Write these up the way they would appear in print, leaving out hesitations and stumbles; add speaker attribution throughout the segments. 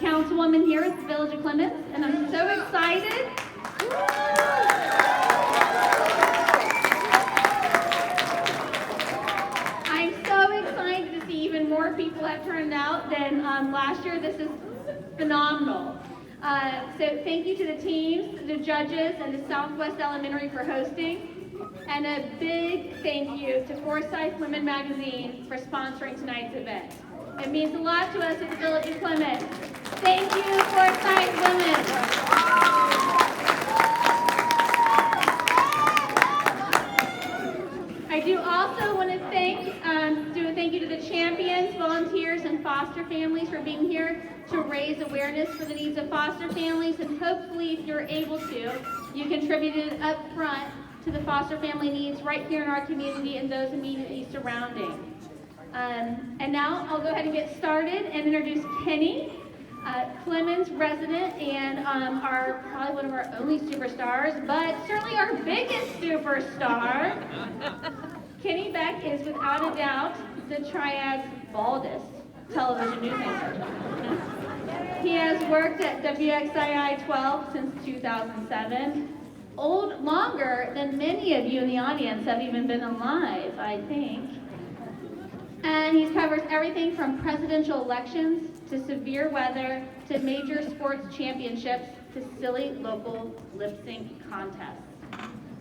Speaker 1: councilwoman here at the Village of Clemmons, and I'm so excited. I'm so excited to see even more people have turned out than last year. This is phenomenal. So thank you to the teams, the judges, and the Southwest Elementary for hosting. And a big thank you to Forsyth Women Magazine for sponsoring tonight's event. It means a lot to us at the Village of Clemmons. Thank you, Forsyth Women. I do also want to do a thank you to the champions, volunteers, and foster families for being here to raise awareness for the needs of foster families. And hopefully, if you're able to, you contributed up front to the foster family needs right here in our community and those immediately surrounding. And now I'll go ahead and get started and introduce Kenny, Clemmons resident and probably one of our only superstars, but certainly our biggest superstar. Kenny Beck is without a doubt the Triad's baldest television news anchor. He has worked at WXII 12 since 2007. Longer than many of you in the audience have even been alive, I think. And he covers everything from presidential elections to severe weather to major sports championships to silly local lip sync contests.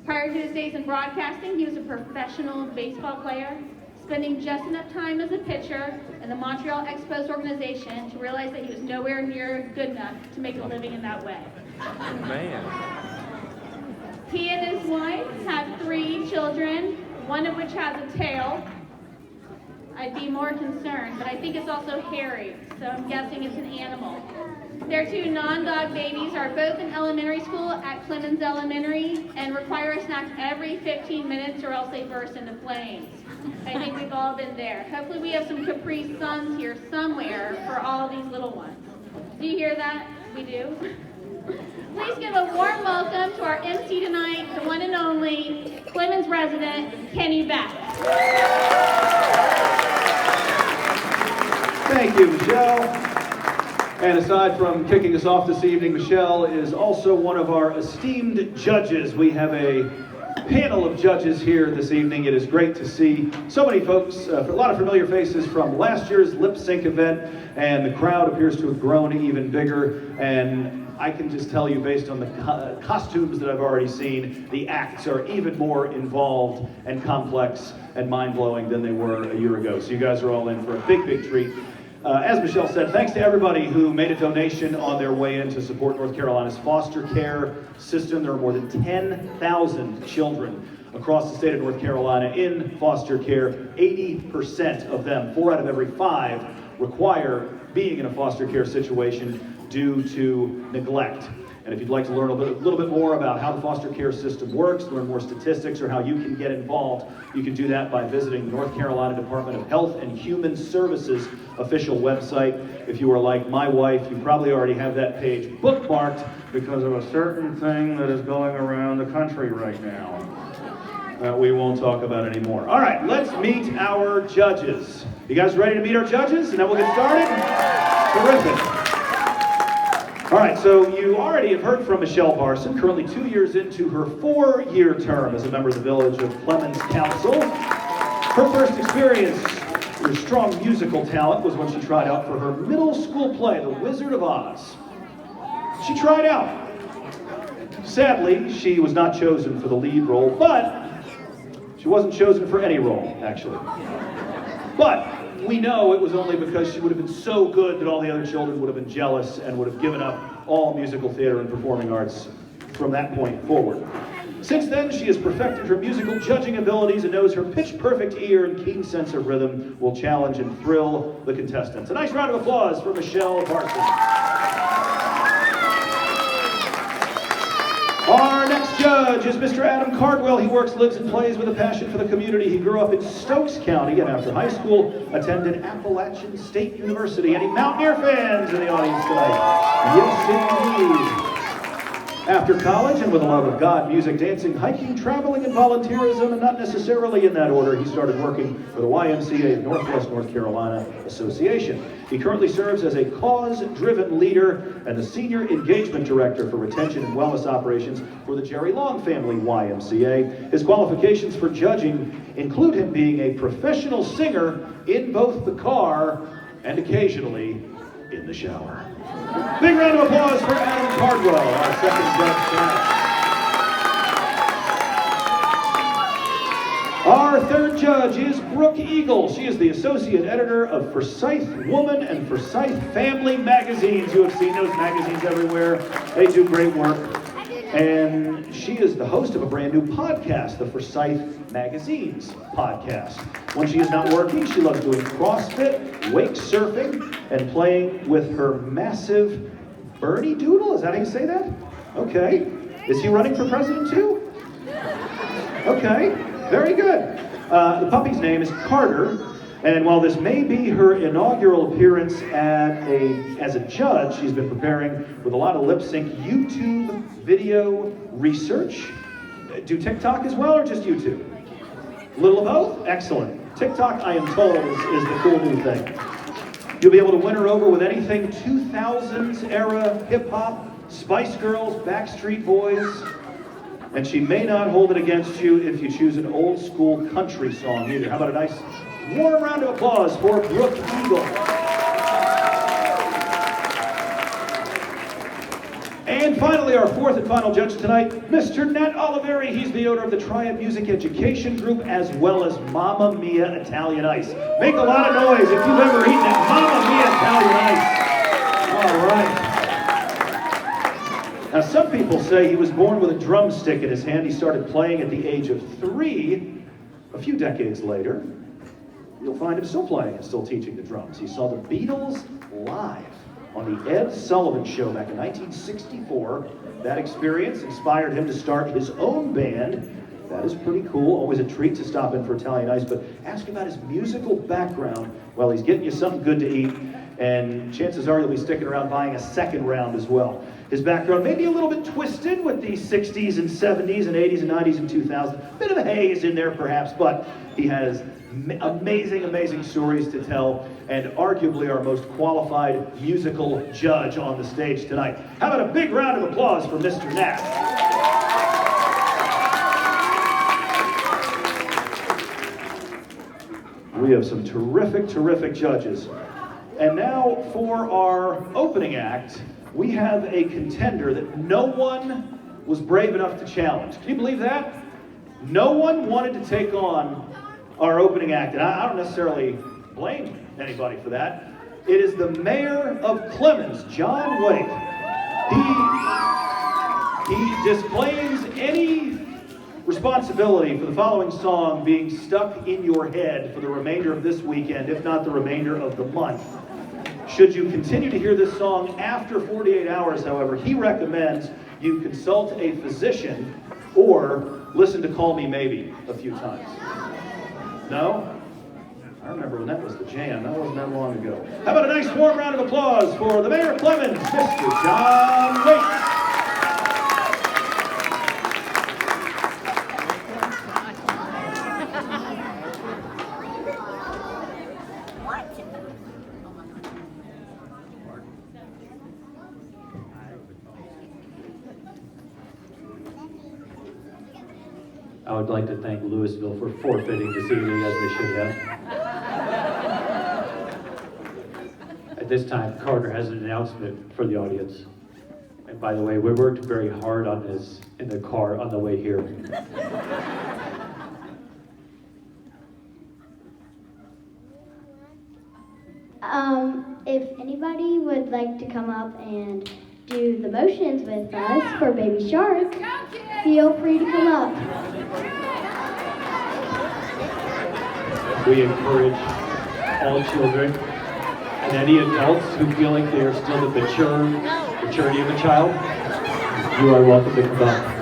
Speaker 1: Prior to his days in broadcasting, he was a professional baseball player, spending just enough time as a pitcher in the Montreal Expos organization to realize that he was nowhere near good enough to make a living in that way.
Speaker 2: Man.
Speaker 1: He and his wife have 3 children, one of which has a tail. I'd be more concerned, but I think it's also hairy, so I'm guessing it's an animal. Their 2 non-dog babies are both in elementary school at Clemmons Elementary and require a snack every 15 minutes or else they burst into flames. I think we've all been there. Hopefully we have some Capri Suns here somewhere for all these little ones. Do you hear that? We do? Please give a warm welcome to our MC tonight, the one and only Clemmons resident, Kenny Beck.
Speaker 3: Thank you, Michelle. And aside from kicking us off this evening, Michelle is also one of our esteemed judges. We have a panel of judges here this evening. It is great to see so many folks, a lot of familiar faces from last year's lip sync event, and the crowd appears to have grown even bigger. And I can just tell you, based on the costumes that I've already seen, the acts are even more involved and complex and mind-blowing than they were a year ago. So you guys are all in for a big, big treat. As Michelle said, thanks to everybody who made a donation on their way in to support North Carolina's foster care system. There are more than 10,000 children across the state of North Carolina in foster care. 80% of them, 4 out of every 5, require being in a foster care situation due to neglect. And if you'd like to learn a little bit more about how the foster care system works, learn more statistics, or how you can get involved, you can do that by visiting the North Carolina Department of Health and Human Services official website. If you are like my wife, you probably already have that page bookmarked because of a certain thing that is going around the country right now that we won't talk about anymore. All right, let's meet our judges. You guys ready to meet our judges? And then we'll get started? Terrific. All right, so you already have heard from Michelle Barson, currently 2 years into her 4-year term as a member of the Village of Clemmons Council. Her first experience, her strong musical talent, was when she tried out for her middle school play, The Wizard of Oz. She tried out. Sadly, she was not chosen for the lead role, but she wasn't chosen for any role, actually. But we know it was only because she would have been so good that all the other children would have been jealous and would have given up all musical theater and performing arts from that point forward. Since then, she has perfected her musical judging abilities and knows her pitch-perfect ear and keen sense of rhythm will challenge and thrill the contestants. A nice round of applause for Michelle Barson. Our next judge is Mr. Adam Cardwell. He works, lives, and plays with a passion for the community. He grew up in Stokes County and after high school attended Appalachian State University. Any Mountaineer fans in the audience tonight? Yes, indeed. After college, and with a love of God, music, dancing, hiking, traveling, and volunteerism, and not necessarily in that order, he started working for the YMCA of Northwest North Carolina Association. He currently serves as a cause-driven leader and the Senior Engagement Director for Retention and Wellness Operations for the Jerry Long Family YMCA. His qualifications for judging include him being a professional singer in both the car and occasionally in the shower. Big round of applause for Adam Cardwell, our second judge tonight. Our third judge is Brooke Eagle. She is the associate editor of Forsyth Woman and Forsyth Family magazines. You have seen those magazines everywhere. They do great work. And she is the host of a brand new podcast, the Forsyth Magazines podcast. When she is not working, she loves doing CrossFit, wake surfing, and playing with her massive Bernie Doodle. Is that how you say that? Okay. Is he running for president too? Okay, very good. The puppy's name is Carter. And while this may be her inaugural appearance as a judge, she's been preparing with a lot of lip-sync YouTube video research. Do TikTok as well, or just YouTube? A little of both? Excellent. TikTok, I am told, is the cool new thing. You'll be able to win her over with anything 2000s era hip-hop, Spice Girls, Backstreet Boys, and she may not hold it against you if you choose an old-school country song either. How about a nice warm round of applause for Brooke Eagle. And finally, our fourth and final judge tonight, Mr. Nat Oliveri. He's the owner of the Triad Music Education Group, as well as Mamma Mia Italian Ice. Make a lot of noise if you've ever eaten at Mamma Mia Italian Ice. All right. Now, some people say he was born with a drumstick in his hand. He started playing at the age of 3. A few decades later, you'll find him still playing and still teaching the drums. He saw the Beatles live on the Ed Sullivan Show back in 1964. That experience inspired him to start his own band. That is pretty cool. Always a treat to stop in for Italian Ice, but ask about his musical background while he's getting you something good to eat, and chances are you'll be sticking around buying a second round as well. His background may be a little bit twisted with the 60s and 70s and 80s and 90s and 2000s. Bit of a haze in there perhaps, but he has amazing stories to tell, and arguably our most qualified musical judge on the stage tonight. How about a big round of applause for Mr. Nat? We have some terrific judges. And now for our opening act, we have a contender that no one was brave enough to challenge. Can you believe that? No one wanted to take on our opening act, and I don't necessarily blame anybody for that. It is the mayor of Clemmons, John Wake. He disclaims any responsibility for the following song being stuck in your head for the remainder of this weekend, if not the remainder of the month. Should you continue to hear this song after 48 hours, however, he recommends you consult a physician or listen to Call Me Maybe a few times. No? I remember when that was the jam. That wasn't that long ago. How about a nice warm round of applause for the Mayor of Clemmons, Mr. John Wake.
Speaker 2: I would like to thank Louisville for forfeiting this evening, as they should have. At this time, Carter has an announcement for the audience. And by the way, we worked very hard on this in the car on the way here.
Speaker 4: If anybody would like to come up and do the motions with us for Baby Shark, feel free to come up.
Speaker 2: We encourage all children and any adults who feel like they are still the maturity of a child, you are welcome to come up.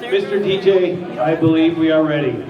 Speaker 2: Mr. DJ, I believe we are ready.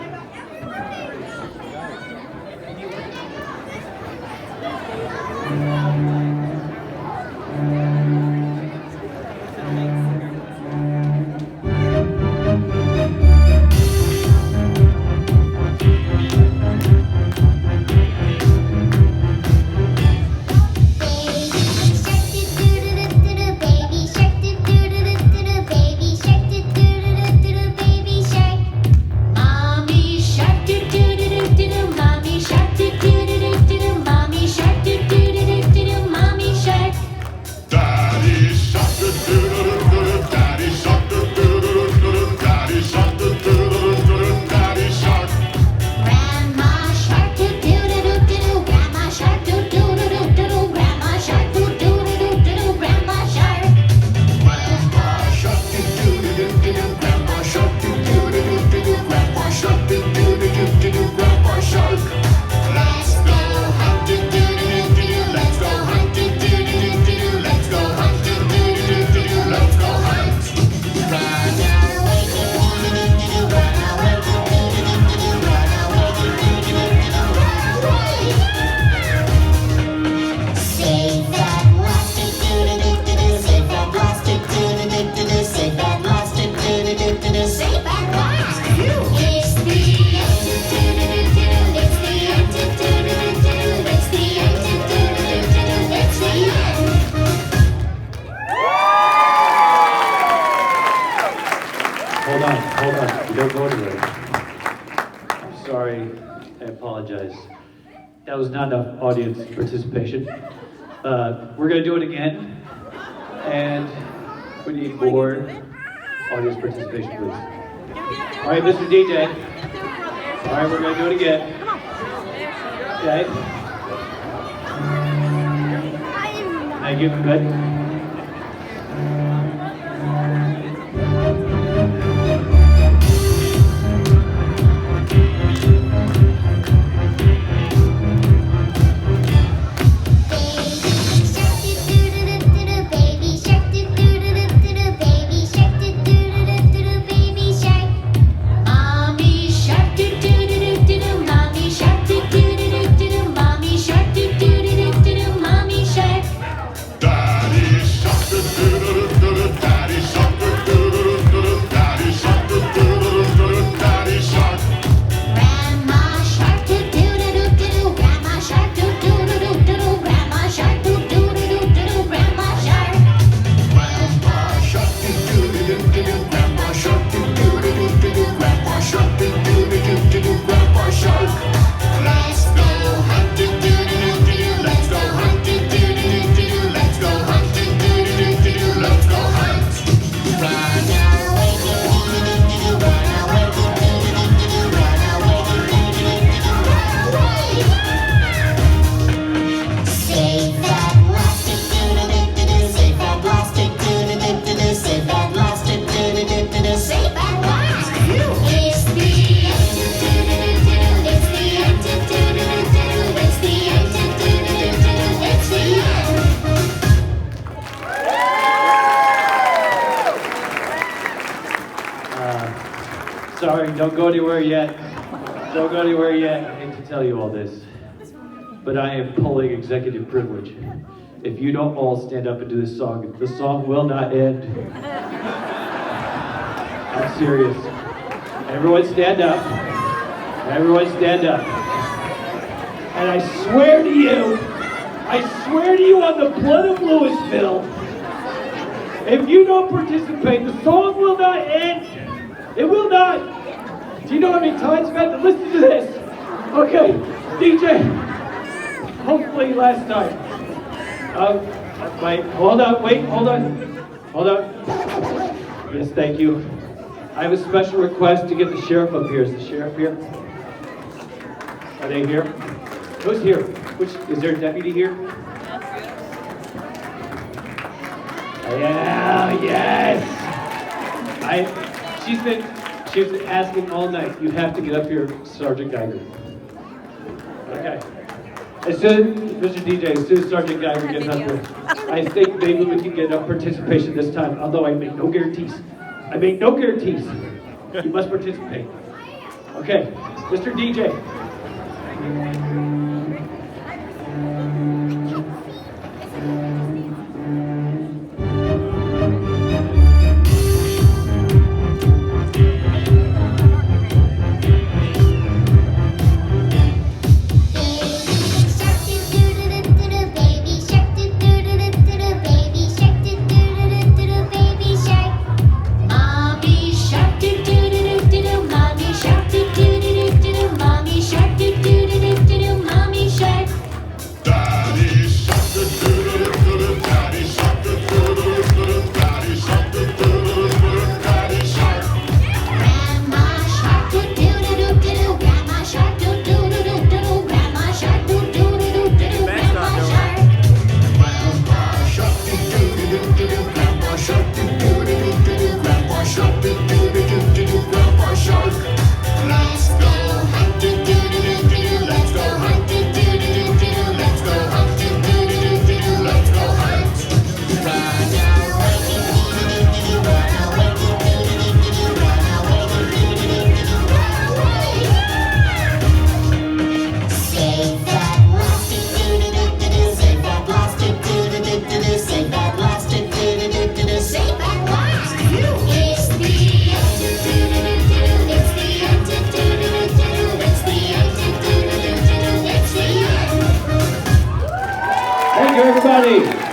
Speaker 2: I apologize. That was not enough audience participation. We're gonna do it again, and we need more audience participation, please. All right, Mr. DJ. All right, we're gonna do it again. Okay. Thank you. Good. Sorry, don't go anywhere yet. Don't go anywhere yet. I hate to tell you all this, but I am pulling executive privilege. If you don't all stand up and do this song, the song will not end. I'm serious. Everyone stand up. Everyone stand up. And I swear to you on the blood of Louisville, if you don't participate, the song will not end. It will not. Do you know how many times I've had to listen to this? Okay, DJ. Hopefully last time. Wait, hold on. Yes, thank you. I have a special request to get the sheriff up here. Is the sheriff here? Are they here? Who's here? Is there a deputy here? Yeah, yes. She's been asking all night. You have to get up here, Sergeant Geiger. Okay. Mr. DJ, as soon as Sergeant Geiger gets up here, I think maybe we can get enough participation this time, although I make no guarantees. You must participate. Okay, Mr. DJ. Thank you, everybody.